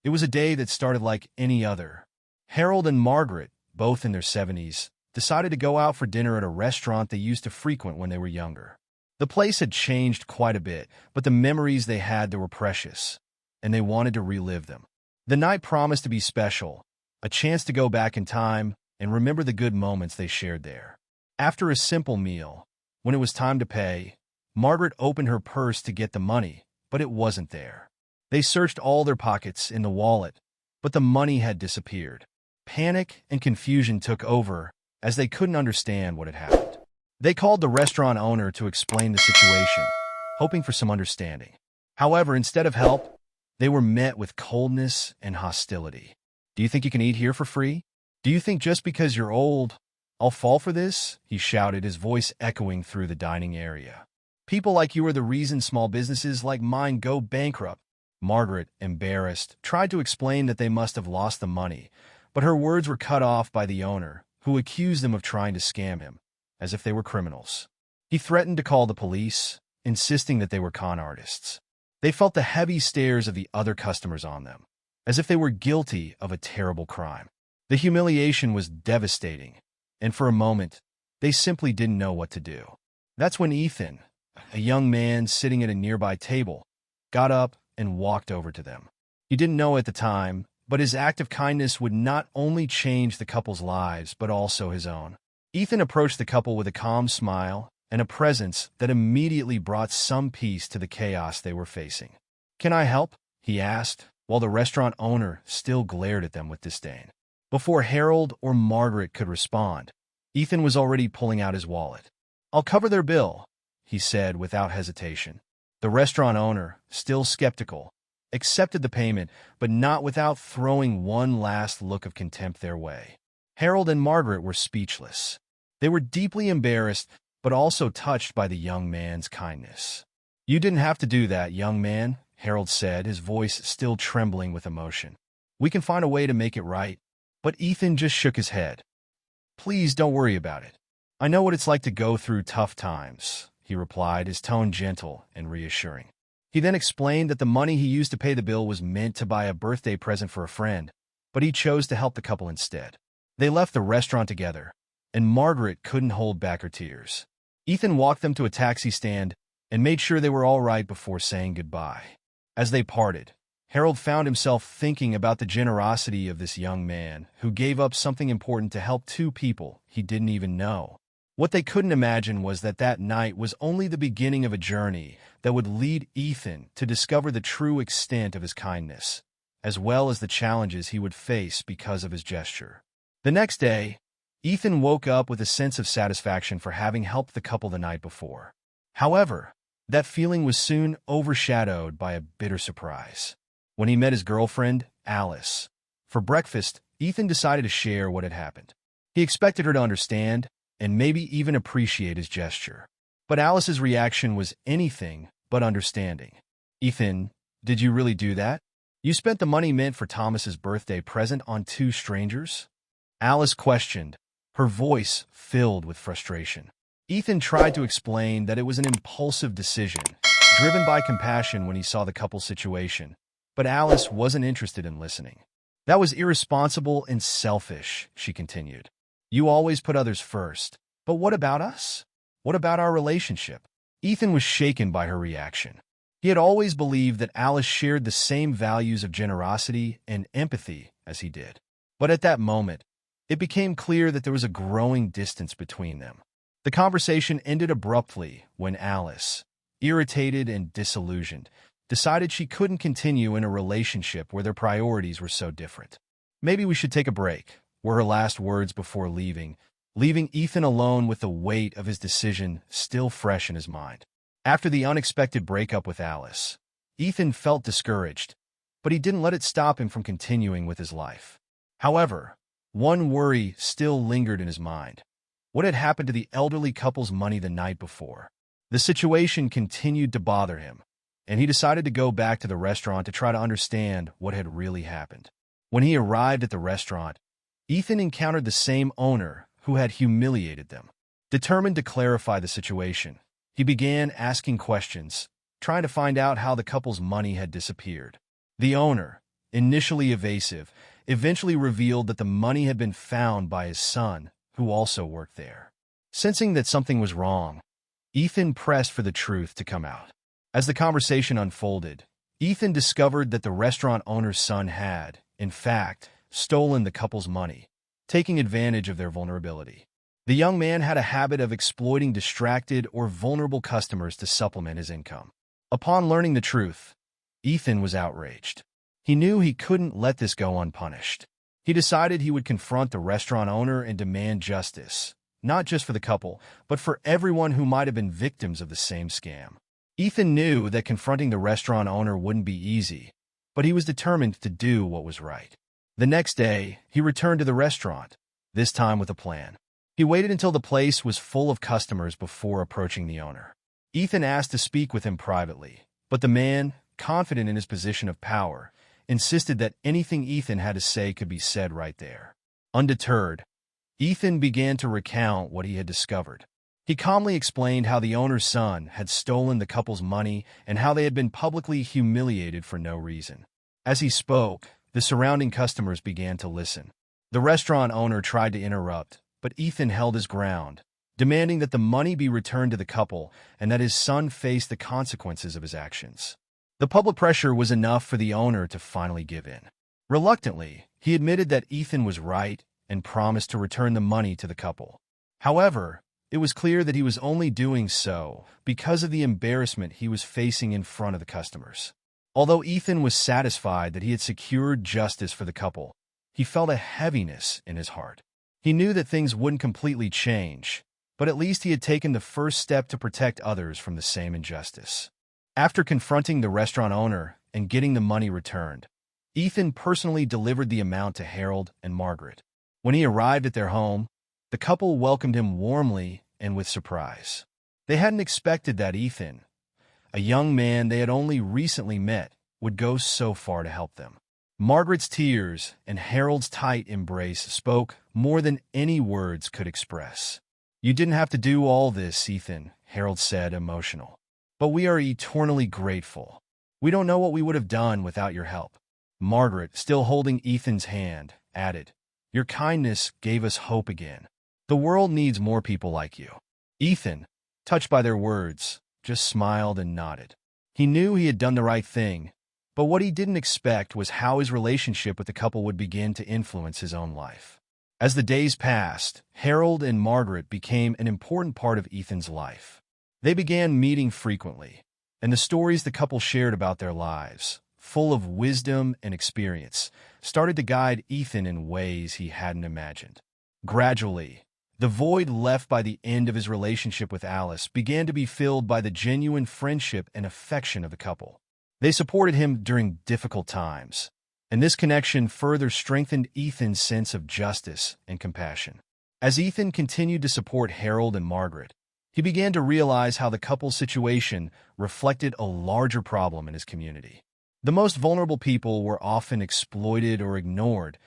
It was a day that started like any other. Harold and Margaret, both in their 70s, decided to go out for dinner at a restaurant they used to frequent when they were younger. The place had changed quite a bit, but the memories they had there were precious, and they wanted to relive them. The night promised to be special, a chance to go back in time and remember the good moments they shared there. After a simple meal, when it was time to pay, Margaret opened her purse to get the money, but it wasn't there. They searched all their pockets in the wallet, but the money had disappeared. Panic and confusion took over as they couldn't understand what had happened. They called the restaurant owner to explain the situation, hoping for some understanding. However, instead of help, they were met with coldness and hostility. "Do you think you can eat here for free? Do you think just because you're old, I'll fall for this?" he shouted, his voice echoing through the dining area. "People like you are the reason small businesses like mine go bankrupt." Margaret, embarrassed, tried to explain that they must have lost the money, but her words were cut off by the owner, who accused them of trying to scam him, as if they were criminals. He threatened to call the police, insisting that they were con artists. They felt the heavy stares of the other customers on them, as if they were guilty of a terrible crime. The humiliation was devastating, and for a moment, they simply didn't know what to do. That's when Ethan, a young man sitting at a nearby table, got up and walked over to them. He didn't know at the time, but his act of kindness would not only change the couple's lives, but also his own. Ethan approached the couple with a calm smile and a presence that immediately brought some peace to the chaos they were facing. "Can I help?" he asked, while the restaurant owner still glared at them with disdain. Before Harold or Margaret could respond, Ethan was already pulling out his wallet. "I'll cover their bill," he said without hesitation. The restaurant owner, still skeptical, accepted the payment, but not without throwing one last look of contempt their way. Harold and Margaret were speechless. They were deeply embarrassed, but also touched by the young man's kindness. "You didn't have to do that, young man," Harold said, his voice still trembling with emotion. "We can find a way to make it right." But Ethan just shook his head. "Please don't worry about it. I know what it's like to go through tough times," he replied, his tone gentle and reassuring. He then explained that the money he used to pay the bill was meant to buy a birthday present for a friend, but he chose to help the couple instead. They left the restaurant together, and Margaret couldn't hold back her tears. Ethan walked them to a taxi stand and made sure they were all right before saying goodbye. As they parted, Harold found himself thinking about the generosity of this young man who gave up something important to help two people he didn't even know. What they couldn't imagine was that that night was only the beginning of a journey that would lead Ethan to discover the true extent of his kindness, as well as the challenges he would face because of his gesture. The next day, Ethan woke up with a sense of satisfaction for having helped the couple the night before. However, that feeling was soon overshadowed by a bitter surprise. When he met his girlfriend, Alice, for breakfast, Ethan decided to share what had happened. He expected her to understand and maybe even appreciate his gesture. But Alice's reaction was anything but understanding. "Ethan, did you really do that? You spent the money meant for Thomas's birthday present on two strangers?" Alice questioned, her voice filled with frustration. Ethan tried to explain that it was an impulsive decision, driven by compassion when he saw the couple's situation, but Alice wasn't interested in listening. "That was irresponsible and selfish," she continued. "You always put others first. But what about us? What about our relationship?" Ethan was shaken by her reaction. He had always believed that Alice shared the same values of generosity and empathy as he did. But at that moment, it became clear that there was a growing distance between them. The conversation ended abruptly when Alice, irritated and disillusioned, decided she couldn't continue in a relationship where their priorities were so different. "Maybe we should take a break," were her last words before leaving Ethan alone with the weight of his decision still fresh in his mind. After the unexpected breakup with Alice, Ethan felt discouraged, but he didn't let it stop him from continuing with his life. However, one worry still lingered in his mind. What had happened to the elderly couple's money the night before? The situation continued to bother him, and he decided to go back to the restaurant to try to understand what had really happened. When he arrived at the restaurant, Ethan encountered the same owner who had humiliated them. Determined to clarify the situation, he began asking questions, trying to find out how the couple's money had disappeared. The owner, initially evasive, eventually revealed that the money had been found by his son, who also worked there. Sensing that something was wrong, Ethan pressed for the truth to come out. As the conversation unfolded, Ethan discovered that the restaurant owner's son had, in fact, stolen the couple's money, taking advantage of their vulnerability. The young man had a habit of exploiting distracted or vulnerable customers to supplement his income. Upon learning the truth, Ethan was outraged. He knew he couldn't let this go unpunished. He decided he would confront the restaurant owner and demand justice, not just for the couple, but for everyone who might have been victims of the same scam. Ethan knew that confronting the restaurant owner wouldn't be easy, but he was determined to do what was right. The next day, he returned to the restaurant, this time with a plan. He waited until the place was full of customers before approaching the owner. Ethan asked to speak with him privately, but the man, confident in his position of power, insisted that anything Ethan had to say could be said right there. Undeterred, Ethan began to recount what he had discovered. He calmly explained how the owner's son had stolen the couple's money and how they had been publicly humiliated for no reason. As he spoke, the surrounding customers began to listen. The restaurant owner tried to interrupt, but Ethan held his ground, demanding that the money be returned to the couple and that his son face the consequences of his actions. The public pressure was enough for the owner to finally give in. Reluctantly, he admitted that Ethan was right and promised to return the money to the couple. However, it was clear that he was only doing so because of the embarrassment he was facing in front of the customers. Although Ethan was satisfied that he had secured justice for the couple, he felt a heaviness in his heart. He knew that things wouldn't completely change, but at least he had taken the first step to protect others from the same injustice. After confronting the restaurant owner and getting the money returned, Ethan personally delivered the amount to Harold and Margaret. When he arrived at their home, the couple welcomed him warmly and with surprise. They hadn't expected that Ethan, a young man they had only recently met, would go so far to help them. Margaret's tears and Harold's tight embrace spoke more than any words could express. "You didn't have to do all this, Ethan," Harold said, emotional. "But we are eternally grateful. We don't know what we would have done without your help." Margaret, still holding Ethan's hand, added, "Your kindness gave us hope again. The world needs more people like you." Ethan, touched by their words, just smiled and nodded. He knew he had done the right thing, but what he didn't expect was how his relationship with the couple would begin to influence his own life. As the days passed, Harold and Margaret became an important part of Ethan's life. They began meeting frequently, and the stories the couple shared about their lives, full of wisdom and experience, started to guide Ethan in ways he hadn't imagined. Gradually, the void left by the end of his relationship with Alice began to be filled by the genuine friendship and affection of the couple. They supported him during difficult times, and this connection further strengthened Ethan's sense of justice and compassion. As Ethan continued to support Harold and Margaret, he began to realize how the couple's situation reflected a larger problem in his community. The most vulnerable people were often exploited or ignored,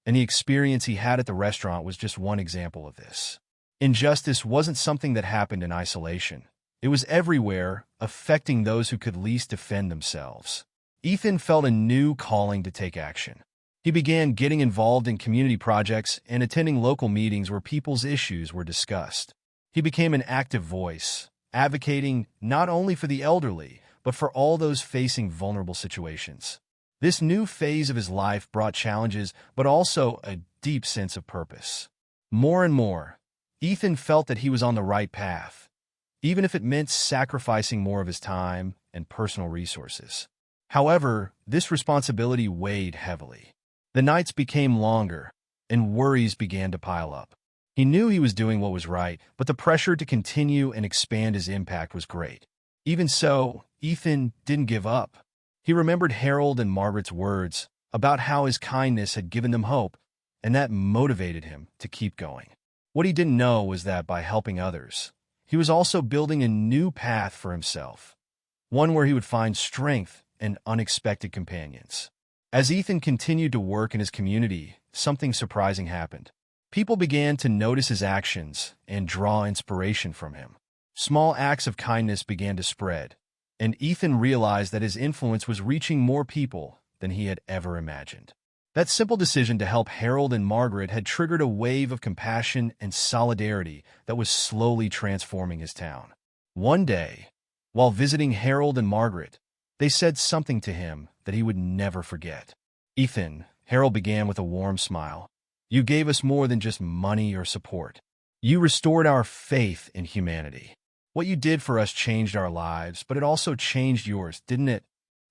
and the experience he had at the restaurant was just one example of this. Injustice wasn't something that happened in isolation. It was everywhere, affecting those who could least defend themselves. Ethan felt a new calling to take action. He began getting involved in community projects and attending local meetings where people's issues were discussed. He became an active voice, advocating not only for the elderly, but for all those facing vulnerable situations. This new phase of his life brought challenges, but also a deep sense of purpose. More and more, Ethan felt that he was on the right path, even if it meant sacrificing more of his time and personal resources. However, this responsibility weighed heavily. The nights became longer, and worries began to pile up. He knew he was doing what was right, but the pressure to continue and expand his impact was great. Even so, Ethan didn't give up. He remembered Harold and Margaret's words about how his kindness had given them hope, and that motivated him to keep going. What he didn't know was that by helping others, he was also building a new path for himself, one where he would find strength and unexpected companions. As Ethan continued to work in his community, something surprising happened. People began to notice his actions and draw inspiration from him. Small acts of kindness began to spread, and Ethan realized that his influence was reaching more people than he had ever imagined. That simple decision to help Harold and Margaret had triggered a wave of compassion and solidarity that was slowly transforming his town. One day, while visiting Harold and Margaret, they said something to him that he would never forget. "Ethan," Harold began with a warm smile, "you gave us more than just money or support. You restored our faith in humanity. What you did for us changed our lives, but it also changed yours, didn't it?"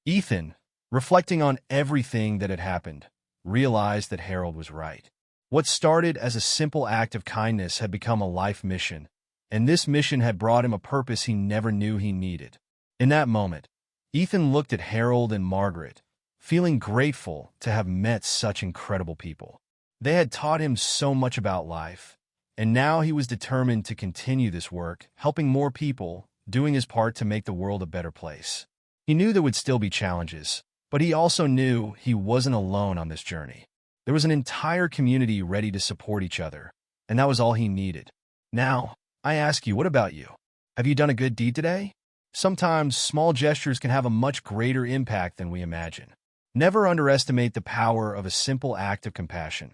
Ethan, reflecting on everything that had happened, realized that Harold was right. What started as a simple act of kindness had become a life mission, and this mission had brought him a purpose he never knew he needed. In that moment, Ethan looked at Harold and Margaret, feeling grateful to have met such incredible people. They had taught him so much about life, and now he was determined to continue this work, helping more people, doing his part to make the world a better place. He knew there would still be challenges, but he also knew he wasn't alone on this journey. There was an entire community ready to support each other, and that was all he needed. Now, I ask you, what about you? Have you done a good deed today? Sometimes small gestures can have a much greater impact than we imagine. Never underestimate the power of a simple act of compassion.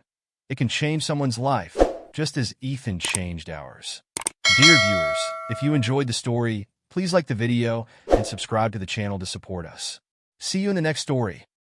It can change someone's life, just as Ethan changed ours. Dear viewers, if you enjoyed the story, please like the video and subscribe to the channel to support us. See you in the next story.